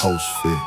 Post fit.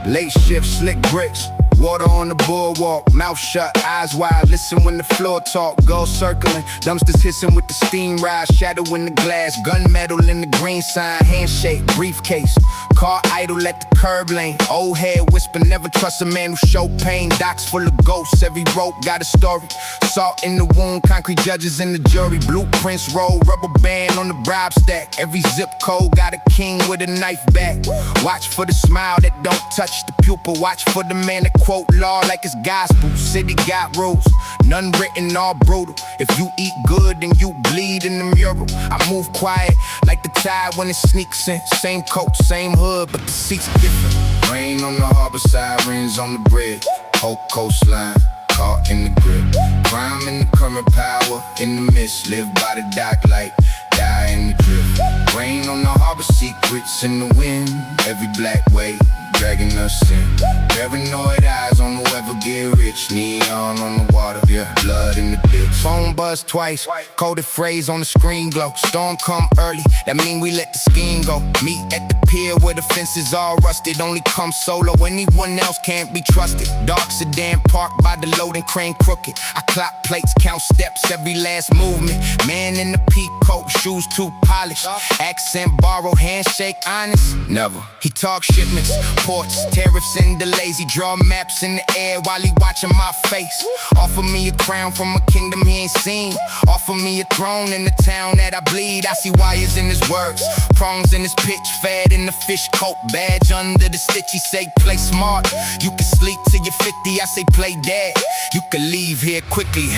Late shift, slick bricks. Water on the boardwalk, mouth shut, eyes wide. Listen when the floor talk, girls circling, dumpsters hissing with the steam rise. Shadow in the glass, gunmetal in the green sign. Handshake, briefcase, car idle at the curb lane. Old head whisper, never trust a man who show pain. Docks full of ghosts, every rope got a story. Salt in the wound, concrete judges in the jury. Blueprints roll, rubber band on the bribe stack. Every zip code got a king with a knife back. Watch for the smile that don't touch the pupil. Watch for the man that quote law like it's gospel. City got rules, none written, all brutal. If you eat good, then you bleed in the mural. I move quiet like the tide when it sneaks in. Same coat, same hood, but the seats different. Rain on the harbor, sirens on the bridge. Whole coastline, caught in the grip. Crime in the current, power in the mist. Live by the dock like die in the drift. Rain on the harbor, secrets in the wind. Every black wave dragging us in. Paranoid eyes on whoever get rich. Neon on the water, yeah, blood in the ditch. Phone buzz twice, coded phrase on the screen glow. Storm come early, that mean we let the scheme go. Meet at the pier where the fences all rusted. Only come solo, anyone else can't be trusted. Dark sedan parked by the loading crane crooked. I clock plates, count steps, every last movement. Man in the peak coat, shoes too polished. Accent borrow, handshake honest, never. He talk shipments, ports, tariffs and delays. He draw maps in the air while he watching my face. Offer me a crown from a kingdom he ain't seen. Offer me a throne in the town that I bleed. I see wires in his words, prongs in his pitch. Fed in the fish coat, badge under the stitch. He say play smart, you can sleep till you're 50. I say play dead, you can leave here quickly.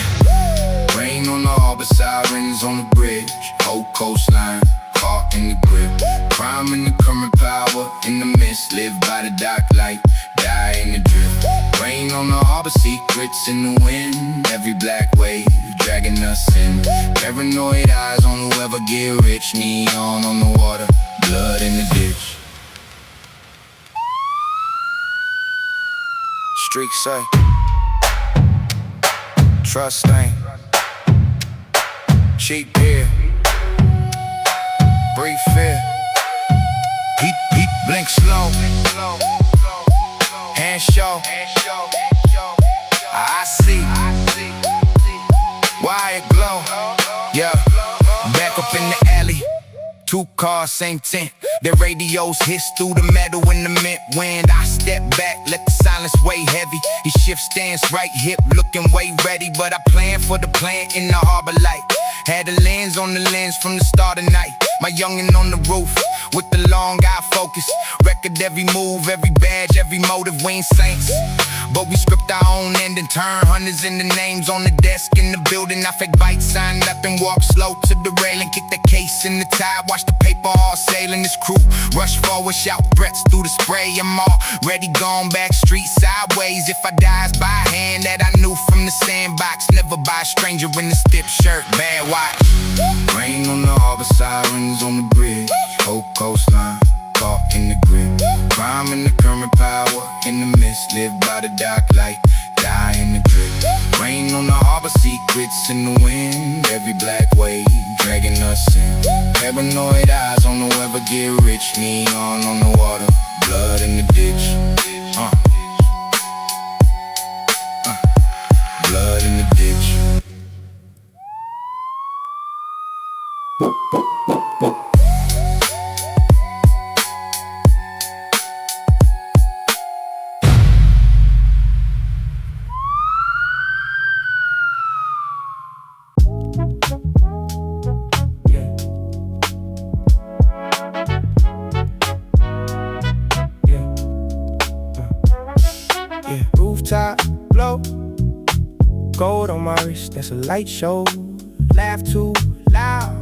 Rain on the harbor, sirens on the bridge. Whole coastline, caught in the grip. Crime in the current, power in the mist. Live by the dock like die in the drift. Rain on the harbor, secrets in the wind. Every black wave dragging us in. Paranoid eyes on whoever get rich. Neon on the water, blood in the ditch. Streaks say trust ain't cheap here. Brief fear. Heat blink slow. Hand show. I see why it glow. Yeah. Back up in the alley. 2 cars, same tent. Their radios hiss through the metal in the mint wind. I step back, let the silence weigh heavy. He shift stance right hip, looking way ready. But I plan for the plan in the harbor light. Had a lens on the lens from the start of night. My youngin' on the roof with the long eye focus. Record every move, every badge, every motive. We ain't saints, but we script our own ending. Turn hundreds into names on the desk in the building. I fake bite, sign up and walk slow to the railing. Kick the case in the tide, watch the paper all sailing. This crew rush forward, shout threats through the spray. I'm already gone back street sideways. If I dies by hand that I knew from the sandbox. Never by a stranger in the stip shirt, bad watch. Rain on the harbor, sirens on the bridge. Whole coastline, caught in the grip. Crime in the current, power in the mist. Live by the dock like die in the drip. Rain on the harbor, secrets in the wind. Every black wave dragging us in. Paranoid eyes on whoever get rich. Neon on the water, blood in the ditch. Blood in the ditch. Rooftop blow, gold on my wrist, that's a light show. Laugh too loud,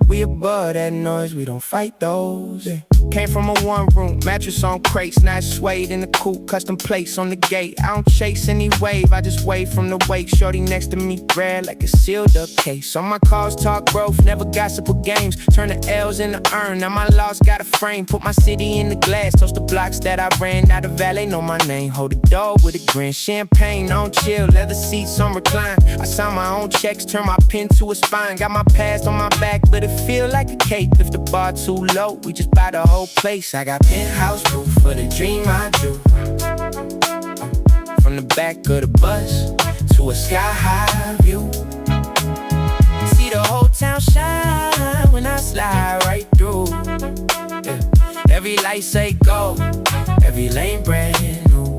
we above that noise, we don't fight those. Came from a one room, mattress on crates, not suede in the coupe, custom plates on the gate. I don't chase any wave, I just wave from the wake. Shorty next to me, rare like a sealed up case. On my calls talk growth, never gossip with games. Turn the L's into urn, now my loss got a frame. Put my city in the glass, toast the blocks that I ran. Now the valet know my name, hold the door with a grin. Champagne on chill, leather seats on recline. I sign my own checks, turn my pen to a spine. Got my past on my back, but it feel like a cape. If the bar too low, we just buy the whole whole place. I got penthouse roof for the dream I drew. From the back of the bus to a sky-high view. See the whole town shine when I slide right through. Yeah. Every light say go, every lane brand new.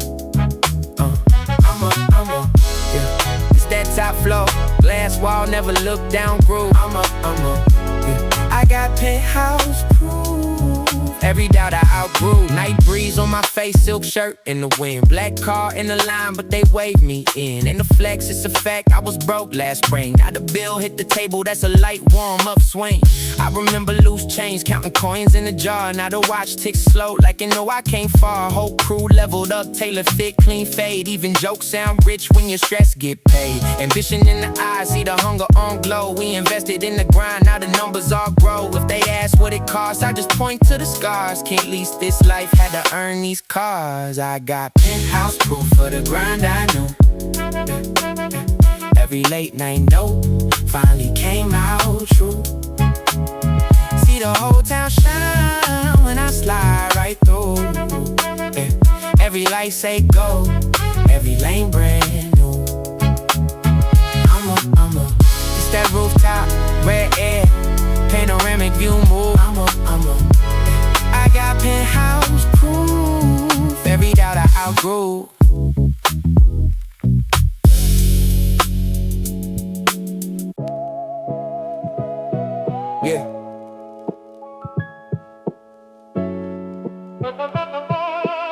Yeah. It's that top floor, glass wall, never look down, groove. Yeah. I got penthouse proof, every doubt I outgrew. Night breeze on my face, silk shirt in the wind. Black car in the line, but they waved me in. And the flex, it's a fact, I was broke last spring. Now the bill hit the table, that's a light warm-up swing. I remember loose change, counting coins in the jar. Now the watch ticks slow, like you know I came far. Whole crew leveled up, tailor fit, clean fade. Even jokes sound rich when your stress get paid. Ambition in the eyes, see the hunger on glow. We invested in the grind, now the numbers all grow. If they ask what it costs, I just point to the scars. Can't lease this life, had to earn these cars. I got penthouse proof for the grind I knew. Every late night note finally came out true. See the whole town shine when I slide right through. Every light say go, every lane brand new. It's that rooftop, red air, panoramic view move. I got penthouse proof, every doubt I outgrew. Yeah.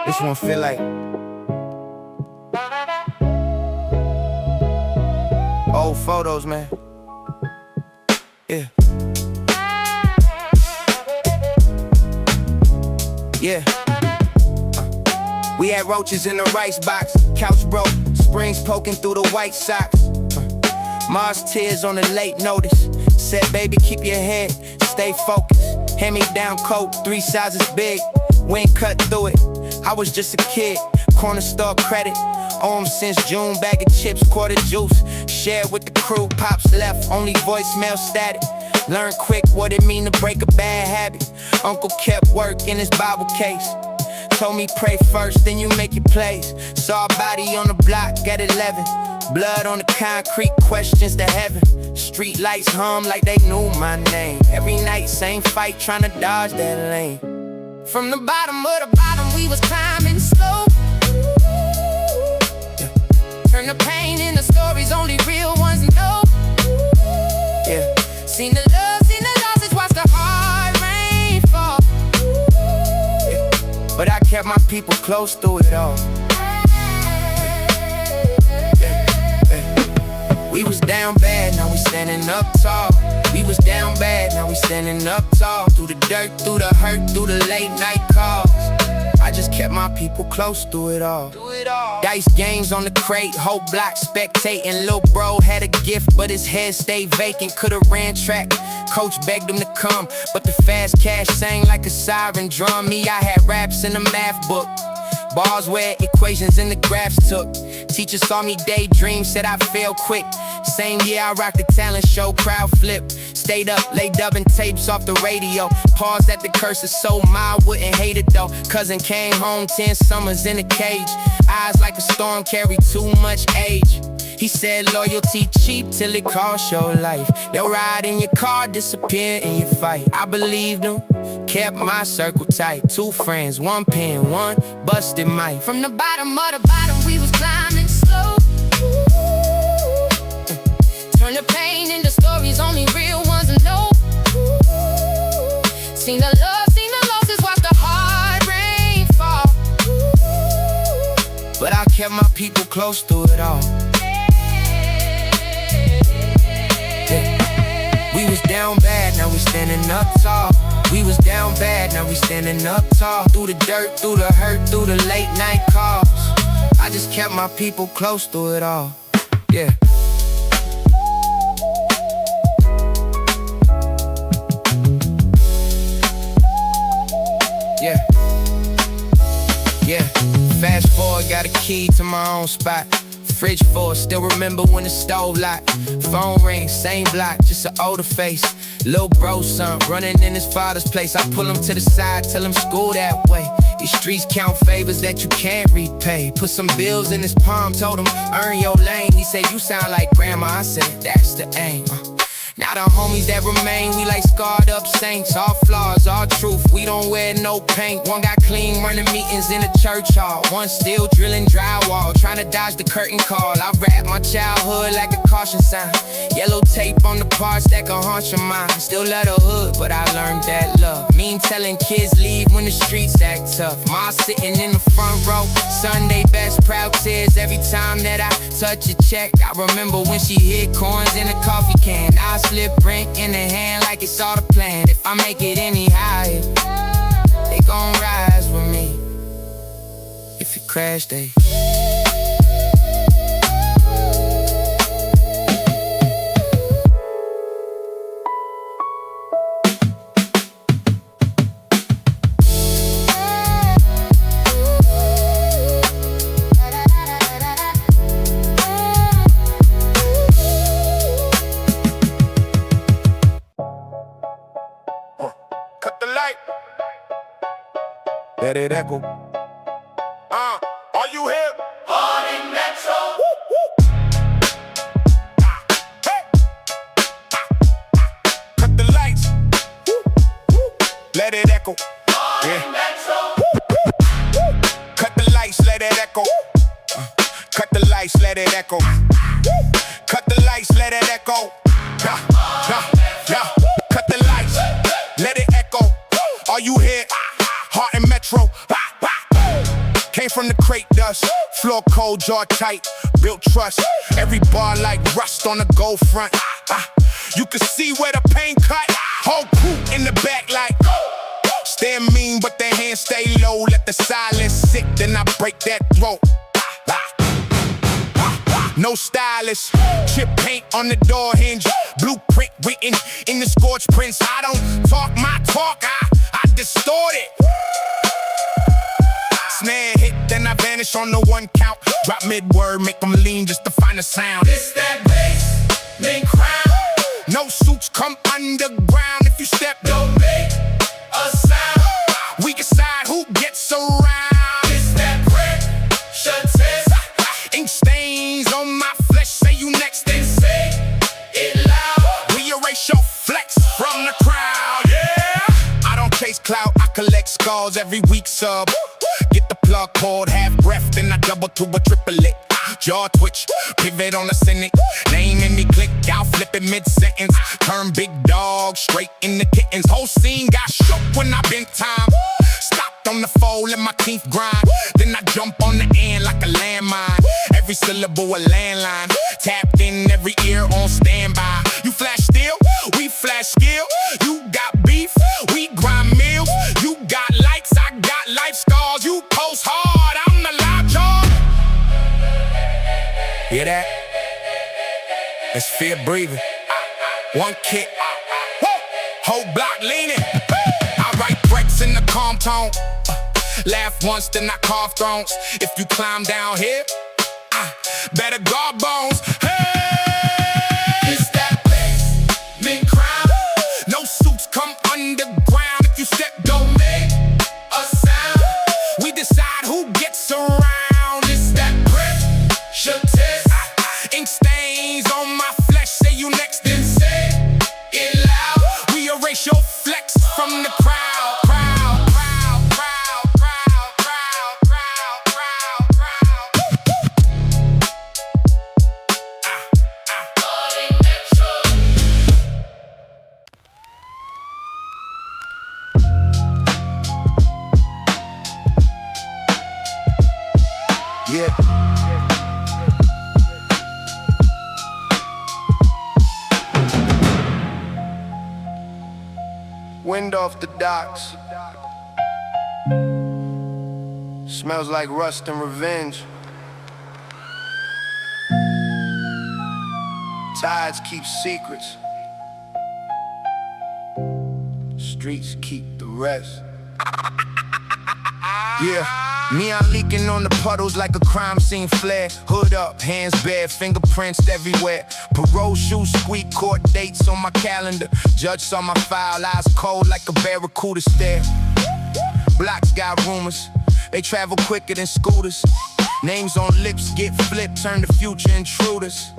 This one feel like old photos, man. Yeah. Yeah. We had roaches in the rice box, couch broke, springs poking through the white socks. Mars tears on the late notice. Said, baby, keep your head, stay focused. Hand-me-down coat, 3 sizes big. We ain't cut through it, I was just a kid. Corner store credit, owe 'em since June. Bag of chips, quarter juice. Shared with the crew, pops left, only voicemail static. Learn quick what it mean to break a bad habit. Uncle kept work in his Bible case. Told me pray first, then you make your plays. Saw a body on the block at 11. Blood on the concrete, questions to heaven. Street lights hum like they knew my name. Every night, same fight, tryna dodge that lane. From the bottom of the bottom, we was climbing slow. Yeah. Turn the pain into stories only real ones know. Yeah. Seen the love, seen the losses, watch the hard rain fall. Yeah. But I kept my people close through it all. We was down bad, now we standing up tall. We was down bad, now we standing up tall. Through the dirt, through the hurt, through the late night calls. I just kept my people close through it all. Dice games on the crate, whole block spectating. Lil' bro had a gift, but his head stayed vacant. Could've ran track, coach begged him to come, but the fast cash sang like a siren drum. Me, I had raps in the math book, bars where equations in the graphs took. Teacher saw me daydream, said I failed quick. Same year I rocked the talent show, crowd flipped. Stayed up, lay dubbing tapes off the radio. Paused at the curse is so mild, wouldn't hate it though. Cousin came home 10 summers in a cage. Eyes like a storm, carry too much age. He said loyalty cheap till it costs your life. They'll ride in your car, disappear in your fight. I believed him, kept my circle tight. 2 friends, 1 pen, 1 busted mic. From the bottom of the bottom, we was climbing slow. Turn the pain into stories only real ones know. Seen the love, seen the losses, watch the hard rain fall. But I kept my people close through it all. We was down bad, now we standing up tall. We was down bad, now we standing up tall. Through the dirt, through the hurt, through the late night calls. I just kept my people close through it all. Yeah. Yeah. Yeah. Fast forward, got a key to my own spot. Fridge full, still remember when the stove locked. Phone ring, same block, just an older face. Lil' bro son running in his father's place. I pull him to the side, tell him school that way. These streets count favors that you can't repay. Put some bills in his palm, told him earn your lane. He said you sound like grandma, I said that's the aim. Now the homies that remain, we like scarred up saints. All flaws, all truth, we don't wear no paint. One got clean running meetings in a church hall. One still drilling drywall, trying to dodge the curtain call. I rap my childhood like a caution sign. Yellow tape on the parts that can haunt your mind. Still love the hood, but I learned that love mean telling kids leave when the streets act tough. Ma sitting in the front row, Sunday best, proud tears every time that I touch a check. I remember when she hid coins in a coffee can. I slip rent in the hand like it's all the plan. If I make it any higher, they gon' rise with me. If you crash, they let it echo. Are you here? Party Metro. Hey. Cut the lights. Let it echo. Party Metro. Cut the lights, let it echo. Cut the lights, let it echo. Cut the lights, let it echo. Cut the lights, let it echo. Are you here? Heart and Metro. Came from the crate dust, floor cold, jaw tight, built trust. Every bar like rust on the gold front. You can see where the paint cut. Whole crew in the back like stand mean, but their hands stay low. Let the silence sit, then I break that throat. No stylist, chip paint on the door hinge, blueprint written in the scorch prints. I don't talk my talk, I distort it. Snare hit, then I vanish on the one count. Drop mid-word, make them lean just to find a sound. It's that bass, main crown. No suits come underground. If you step, Don't make a sound. we decide who gets around. It's that pressure test. Ink stains on my flesh, say you next. Then say it loud. We erase your flex from the crowd, yeah. I don't chase clout, I collect scars every week sub. Get the plug called half breath, then I double to a triple it. Jaw twitch, pivot on the Senate. Name in me click, out flip it mid-sentence. Turn big dog straight in the kittens. Whole scene got shook when I bent time. Stopped on the fold, let my teeth grind. Then I jump on the end like a landmine. Every syllable a landline. Tapped in every ear on standby. You flash steel, we flash skill. You got beef, we grind meals. You got likes, I got life scars. You post hard, I'm the loud jaw. Hear that? That's fear breathing. One kick, whole block leaning. I write breaks in the calm tone. Laugh once, then I carve thrones. If you climb down here, better guard bones. Hey! It's that bass, main crown. No suits come underground. If you step, Don't make a sound. we decide who gets around. It's that pressure test. Ink stains on my flesh, say you next. Then say it loud. We erase your flex from the crowd. Yeah. Wind off the docks. Smells like rust and revenge. Tides keep secrets. Streets keep the rest. Yeah, neon leaking on the puddles like a crime scene flare. Hood up, hands bare, fingerprints everywhere. Parole shoes squeak, court dates on my calendar. Judge saw my file, eyes cold like a barracuda stare. Blocks got rumors, they travel quicker than scooters. Names on lips get flipped, turn to future intruders.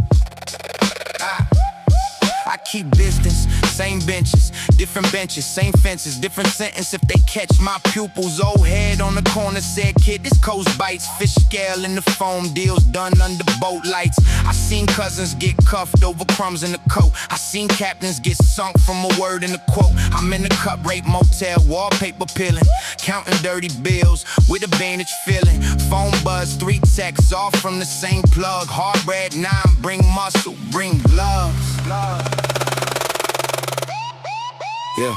I keep distance, same benches, different benches, same fences, different sentence if they catch my pupils. Old head on the corner said, kid, this coast bites. Fish scale in the foam, deals done under boat lights. I seen cousins get cuffed over crumbs in the coat. I seen captains get sunk from a word in the quote. I'm in the cup rate motel, wallpaper peeling, counting dirty bills with a bandage feeling. Phone buzz, 3 texts, all from the same plug. Hard bread 9, bring muscle, bring love. Yeah,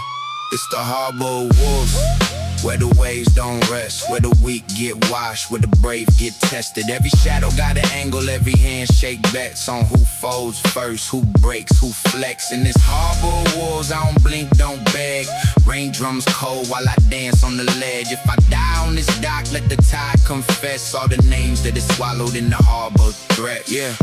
it's the harbor of wolves, where the waves don't rest, where the weak get washed, where the brave get tested. Every shadow got an angle, every handshake bets on who folds first, who breaks, who flex. In this harbor of wolves, I don't blink, don't beg. Rain drums cold while I dance on the ledge. If I die on this dock, let the tide confess all the names that is swallowed in the harbor threat. Yeah.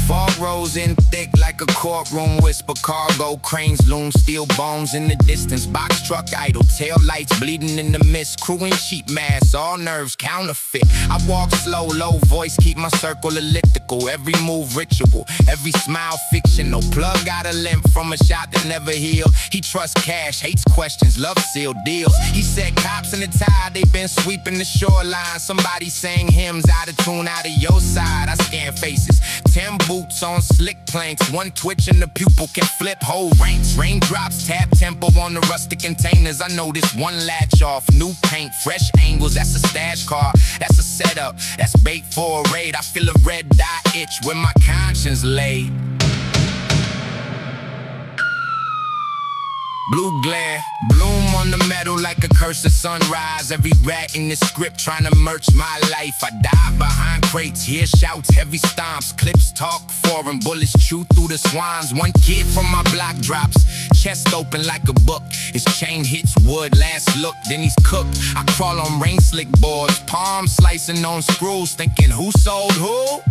Fog rolls in thick like a courtroom whisper. Cargo cranes loom, steel bones in the distance. Box truck idle, tail lights bleeding in the mist. Crew in sheet masks, all nerves counterfeit. I walk slow, low voice, keep my circle elliptical. Every move ritual, every smile fictional. Plug got a limp from a shot that never healed. He trusts cash, hates questions, love sealed deals. He said cops in the tide, they been sweeping the shoreline. Somebody sang hymns out of tune, out of your side. I scan faces, 10 boots on slick planks. One twitch and the pupil can flip whole ranks. Raindrops tap tempo on the rustic containers. I notice one latch off, new paint, fresh angles. That's a stash car, that's a setup, that's bait for a raid. I feel a red dot itch where my conscience laid. Blue glare, bloom on the metal like a curse of sunrise. Every rat in this script trying to merch my life. I die behind crates, hear shouts, heavy stomps. Clips talk foreign, bullets chew through the swines. One kid from my block drops, chest open like a book. His chain hits wood, last look, then he's cooked. I crawl on rain slick boards, palm slicing on screws. Thinking who sold who?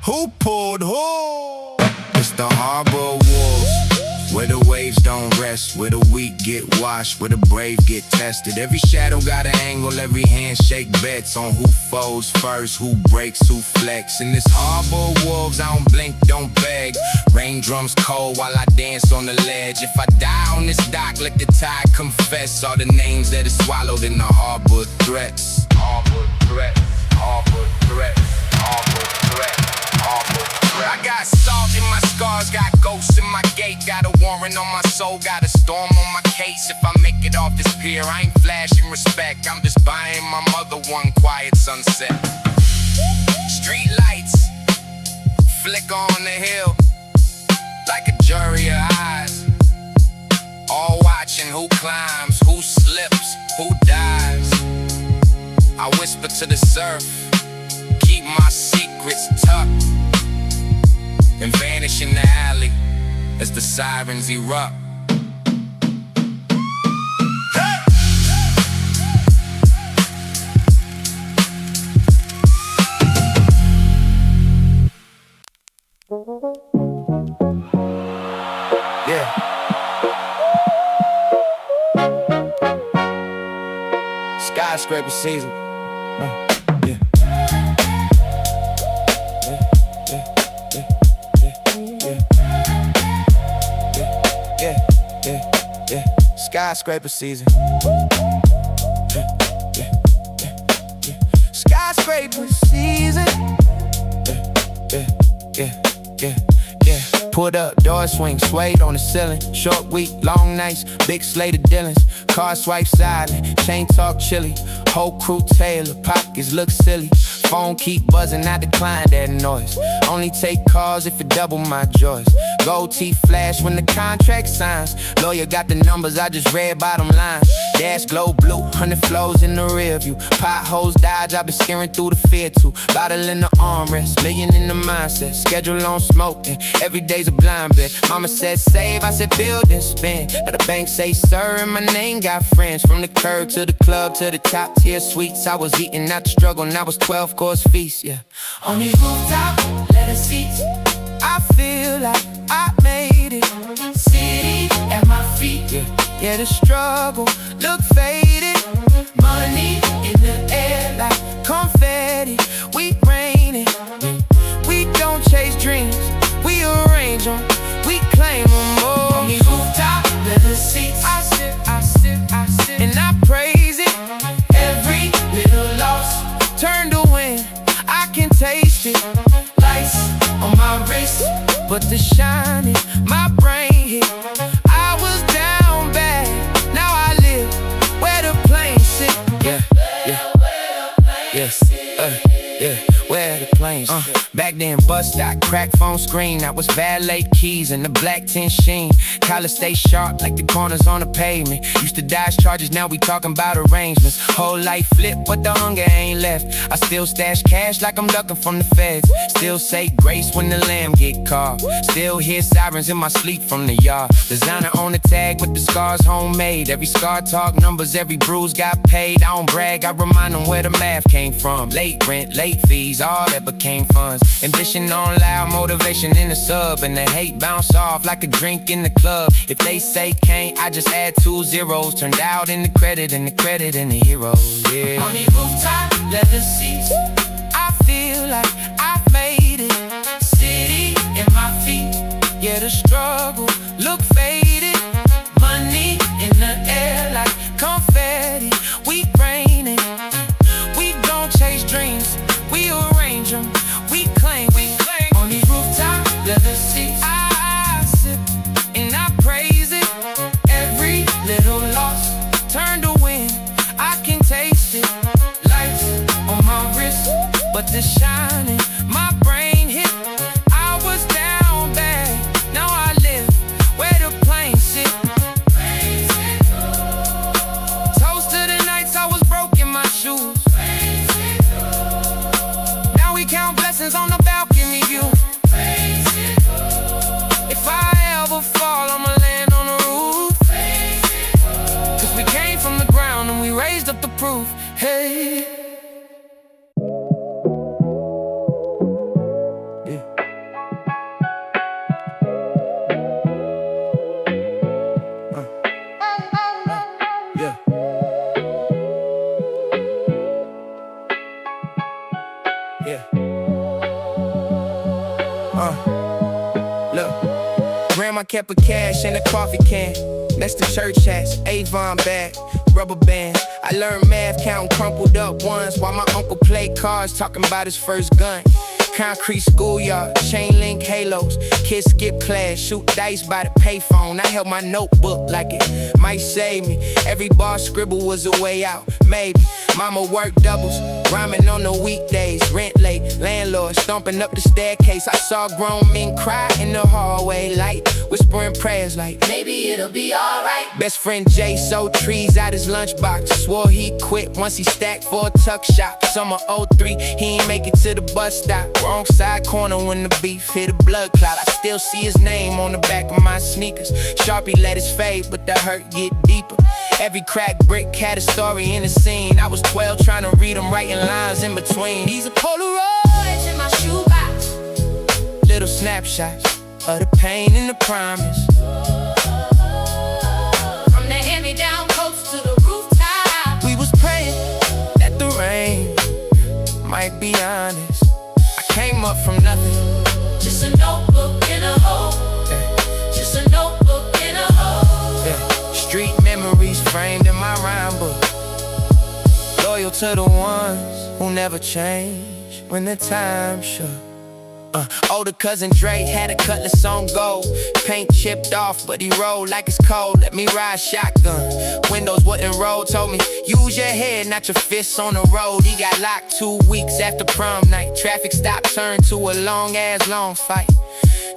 Who pulled who? It's the harbor of wolves, where the waves don't rest, where the weak get washed, where the brave get tested. Every shadow got an angle, every handshake bets on who folds first, who breaks, who flex. In this harbor of wolves, I don't blink, don't beg. Rain drums cold while I dance on the ledge. If I die on this dock, let the tide confess all the names that is swallowed in the harbor threats. Harbor threats, harbor threats, harbor threats, harbor threats. I got salt in my scars, got ghosts in my gate. Got a warrant on my soul, got a storm on my case. If I make it off this pier, I ain't flashing respect. I'm just buying my mother one quiet sunset. Street lights flick on the hill like a jury of eyes, all watching who climbs, who slips, who dies. I whisper to the surf, keep my secrets tucked, and vanish in the alley as the sirens erupt. Yeah. Skyscraper season. Yeah. Skyscraper season. Skyscraper season. Pulled up, door swing, suede on the ceiling. Short week, long nights, big slate of dealings. Car swipe silent, chain talk chilly. Whole crew Taylor, pockets look silly. Phone keep buzzing, I decline that noise. Only take calls if it double my joys. Gold teeth flash when the contract signs. Lawyer got the numbers, I just read bottom line. Dash glow blue, 100 flows in the rear view. Potholes dodge, I been steering through the fear too. Bottle in the armrest, million in the mindset. Schedule on smoking, every day's a blind bet. Mama said save, I said build and spend. Now the bank say sir, and my name got friends. From the curb to the club to the top tier suites. I was eating out the struggle, now it's 12-course feast, yeah. On the rooftop, leather seats, I feel like I made it. city at my feet. Yeah, the struggle look faded. Money in the air Like confetti, we rain it. We don't chase dreams, we arrange them, we claim them all. on the rooftop, leather seats. I sit, and I praise it. Every little loss, Turn to win, I can taste it. lights on my wrist. But the shining, my brain hit. I was down bad, now I live where the planes sit. Yeah, where the planes Back then, bus stop, crack phone screen. That was valet keys and the black tin sheen. Collar stay sharp like the corners on the pavement. Used to dodge charges, now we talking about arrangements. Whole life flip, but the hunger ain't left. I still stash cash like I'm ducking from the feds. Still say grace when the lamb get caught. Still hear sirens in my sleep from the yard. Designer on the tag with the scars homemade. Every scar talk numbers, every bruise got paid. I don't brag, I remind them where the math came from. Late rent, late fees, all that became funds. Ambition on loud, motivation in the sub. And the hate bounce off like a drink in the club. If they say can't, I just add 2 zeros. Turned out in the credit and the credit and the heroes, yeah. On the rooftop, leather seats. I feel like I've made it. City at my feet. Yeah, the struggle look faded. Money in the air Like confetti, we rain it. We don't chase dreams, we arrange them. We claim. on the rooftop, leather seats. I sit and I praise it. Every little loss, Turn to win, I can taste it. lights on my wrist. But the shining, my brain hit. I was down bad, now I live where the planes sit. Toast to the nights I was broke in my shoes. Now we count blessings on the balcony view. If I ever fall, I'ma land on the roof. Cause we came from the ground and we raised up the proof. Hey. Yeah. Yeah. Look, grandma kept a cash in a coffee can. That's the church hats, Avon bag, rubber band. I learned math, counting crumpled up ones while my uncle played cards, talking about his first gun. Concrete schoolyard, chain link halos. Kids skip class, shoot dice by the payphone. I held my notebook like it might save me. Every bar scribble was a way out, maybe. Mama worked doubles, rhyming on the weekdays. Rent late, landlord stomping up the staircase. I saw grown men cry in the hallway, light, whispering prayers like, Maybe it'll be alright. best friend Jay sowed trees out his lunchbox. Swore he quit once he stacked for a tuck shop. Summer 03, he ain't make it to the bus stop. Wrong side corner when the beef hit a blood clot. I still see his name on the back of my sneakers. Sharpie let his fade, but the hurt get deeper. Every cracked brick had a story in the scene. I was 12 trying to read them, writing lines in between. These are Polaroids In my shoebox, little snapshots of the pain and the promise. from the hand-me-down coats to the rooftop. We was praying that the rain might be honest. I came up from nothing. Just a notebook in a hole. Just a notebook in a hole. Yeah. Street memories framed in my rhyme book. Loyal to the ones who never change when the time's short. Older cousin Dre had a cutlass on gold. Paint chipped off, but he rolled like it's cold. Let me ride shotgun. Windows wouldn't roll. Told me, use your head, not your fists on the road. He got locked 2 weeks after prom night. Traffic stop turned to a long fight.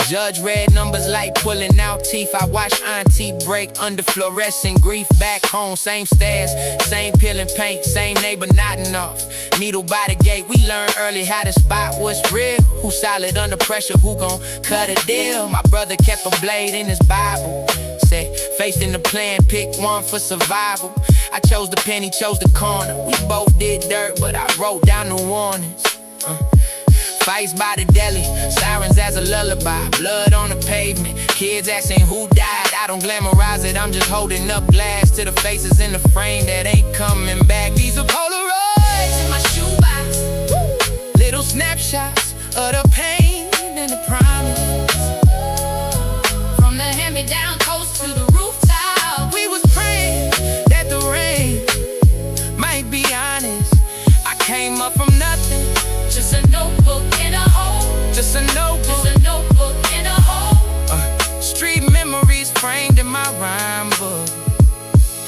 Judge read numbers like pulling out teeth. I watched auntie break under fluorescent grief. Back home, same stairs, same peeling paint, same neighbor nodding off. Needle by the gate, we learned early how to spot what's real. Who solid under pressure, who gon' cut a deal. My brother kept a blade in his Bible. Said, faced in the plan, pick one for survival. I chose the penny, chose the corner. We both did dirt, but I wrote down the warnings. Fights by the deli, sirens as a lullaby. Blood on the pavement, kids asking who died. I don't glamorize it, I'm just holding up glass to the faces in the frame that ain't coming back. These are Polaroids in my shoebox, little snapshots of the pain and the promise. From the hand-me-down coast to the rooftop, we was praying that the rain might be honest. I came up from nothing, Just a notebook in a hole. just a notebook. Just a notebook in a hole. Street memories framed in my rhyme book.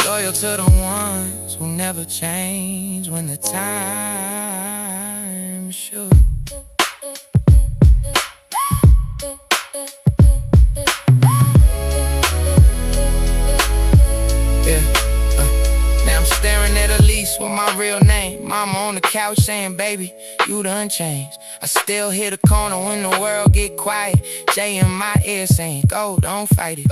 Loyal to the ones who never change when the time should. Yeah, now I'm staring at Elise with my real name. Mama on the couch saying, baby, you done changed. I still hear the corner when the world get quiet. Jay in my ear saying, go, don't fight it.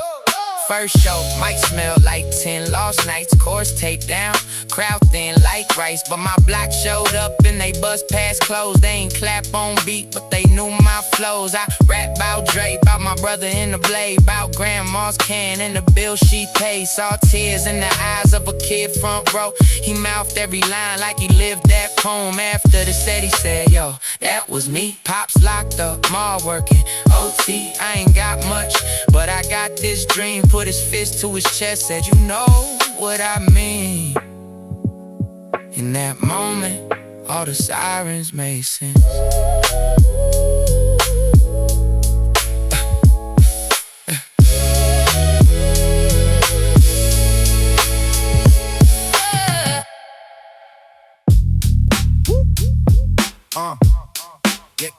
First show might smell like 10 lost nights. Course tape down, crowd thin like rice. But my block showed up and they bust past clothes. They ain't clap on beat, but they knew my flows. I rap bout Dre, bout my brother in the blade, bout grandma's can and the bill she paid. Saw tears in the eyes of a kid front row. He mouthed every line like he lived that poem. After the set he said, yo, that was me. Pops locked up, ma working OT. I ain't got much, but I got this dream. Put his fist to his chest, said, you know what I mean. In that moment, all the sirens made sense. Yeah,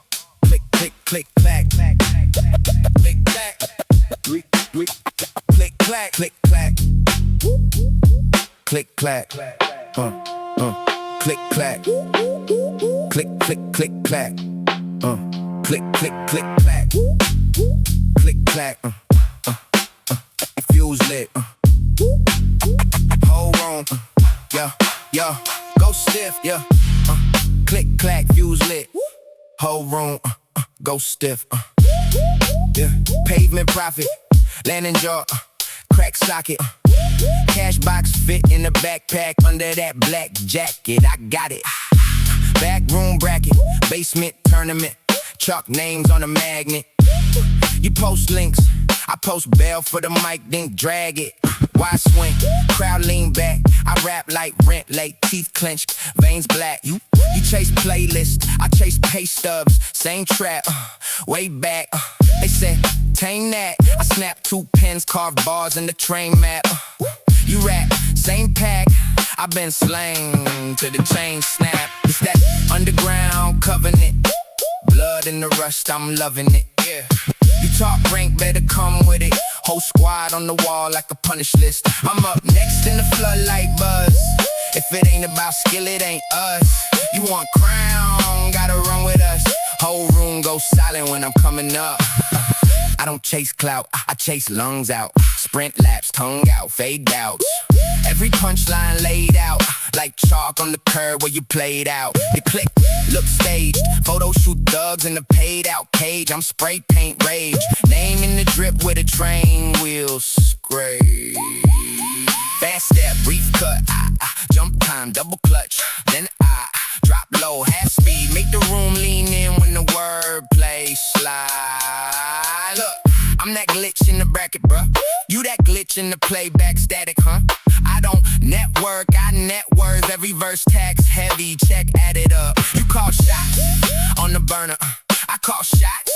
click, click, click, clack, click, clack, click, clack, click, clack, click, clack, click, clack, click, click, click, clack, click, click, click, clack, click, clack, fuse lit, whole room, yeah, yeah, go stiff, yeah, click, clack, fuse lit, whole room, go stiff, yeah, pavement profit, landing jaw, crack socket, cash box fit in the backpack under that black jacket. I got it. Back room bracket, basement tournament, chalk names on a magnet. You post links, I post bail for the mic, then drag it. Wide swing, crowd lean back. I rap like rent late, teeth clenched, veins black. You chase playlists, I chase pay stubs. Same trap, way back. They said, tame that. I snap 2 pens, carved bars in the train map. You rap, same pack. I been slain to the chain snap. It's that underground covenant. Blood in the rust, I'm loving it. Yeah. You talk rank, better come with it. Whole squad on the wall like a punish list. I'm up next in the floodlight buzz. If it ain't about skill, it ain't us. You want crown, gotta run with us. Whole room goes silent when I'm coming up. I don't chase clout, I chase lungs out. Sprint laps, tongue out, fade out. Every punchline laid out, like chalk on the curb where you played out. The click, look staged, photo shoot thugs in the paid out cage. I'm spray paint rage, name in the drip with a train wheels scrape. Fast step, brief cut, jump time, double clutch. Then I drop low, half speed, make the room lean in when the wordplay slide. Look, I'm that glitch in the bracket, bruh. You that glitch in the playback static, huh? I don't network, I net worth. Every verse tax heavy, check added up. You call shots on the burner, I call shots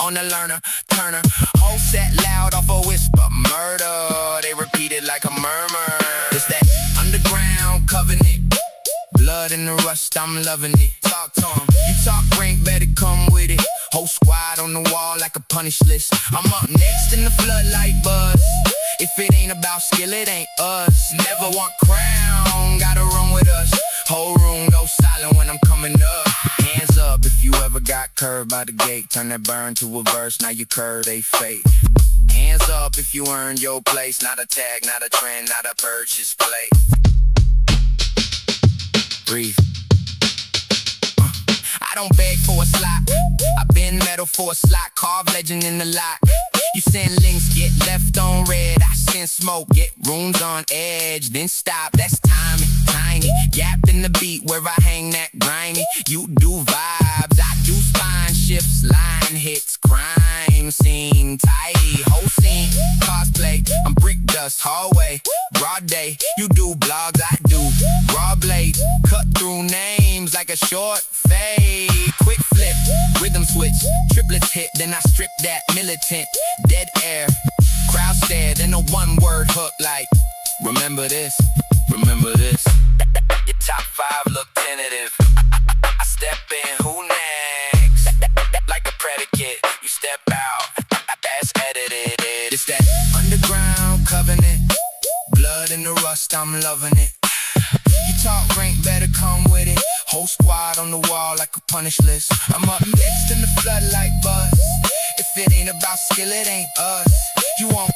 on the learner, Turner. Whole set loud off a whisper, murder. They repeat it like a murmur. It's that underground covenant. Blood in the rust, I'm loving it. Talk to 'em. You talk rank, better come with it. Whole squad on the wall like a punish list. I'm up next in the floodlight buzz. If it ain't about skill, it ain't us. Never want crown, gotta run with us. Whole room go silent when I'm coming up. Hands up if you ever got curved by the gate. Turn that burn to a verse, now you curve, they fake. Hands up if you earned your place. Not a tag, not a trend, not a purchase plate. Breathe. I don't beg for a slot. I've been metal for a slot. Carve legend in the lot. You send links, get left on red. I send smoke, get rooms on edge. Then stop, that's timing, tiny. Gap in the beat where I hang that grimy. You do vibes, I do spine shifts. Line hits, crime scene. Tidy, whole scene, cosplay. I'm brick dust, hallway. Broad day, you do blogs, I do raw blade. Cut through names like a short fade. Quick flip, rhythm switch. Triplets hit, then I strip that militant. Dead air, crowd stare, then a one-word hook like remember this, remember this. Your top 5 look tentative. I step in, who next? Like a predicate, you step out, that's edited. It's that underground covenant. Blood in the rust, I'm loving it. You talk rank, better come with it. Whole squad on the wall like a punish list. I'm up next in the floodlight buzz. If it ain't about skill, it ain't us. You want